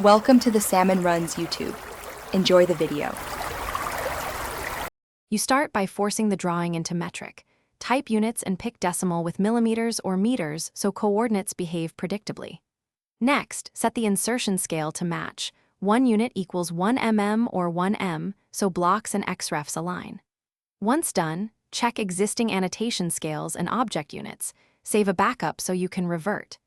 Welcome to the Salmon Runs YouTube. Enjoy the video. You start by forcing the drawing into metric. Type units and pick decimal with millimeters or meters so coordinates behave predictably. Next, set the insertion scale to match. 1 unit equals 1 mm or 1 m, so blocks and xrefs align. Once done, check existing annotation scales and object units. Save a backup so you can revert.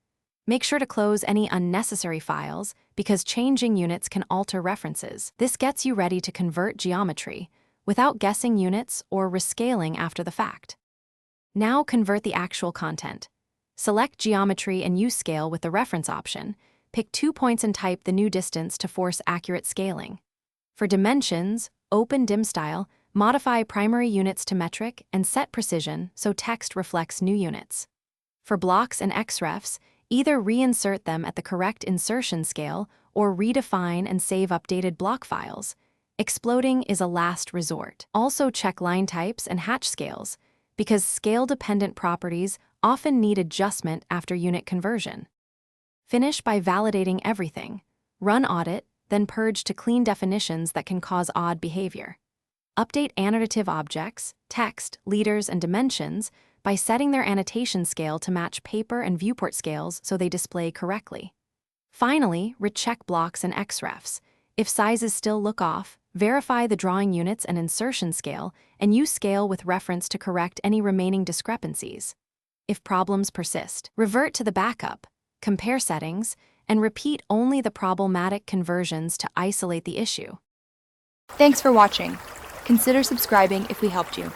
Make sure to close any unnecessary files because changing units can alter references. This gets you ready to convert geometry without guessing units or rescaling after the fact. Now convert the actual content. Select geometry and use scale with the reference option. Pick 2 points and type the new distance to force accurate scaling. For dimensions, open dim style, modify primary units to metric, and set precision so text reflects new units. For blocks and xrefs, either reinsert them at the correct insertion scale or redefine and save updated block files. Exploding is a last resort. Also check line types and hatch scales, because scale-dependent properties often need adjustment after unit conversion. Finish by validating everything. Run audit, then purge to clean definitions that can cause odd behavior. Update annotative objects, text, leaders, and dimensions by setting their annotation scale to match paper and viewport scales so they display correctly. Finally, recheck blocks and xrefs. If sizes still look off, verify the drawing units and insertion scale, and use scale with reference to correct any remaining discrepancies. If problems persist, revert to the backup, compare settings, and repeat only the problematic conversions to isolate the issue. Thanks for watching. Consider subscribing if we helped you.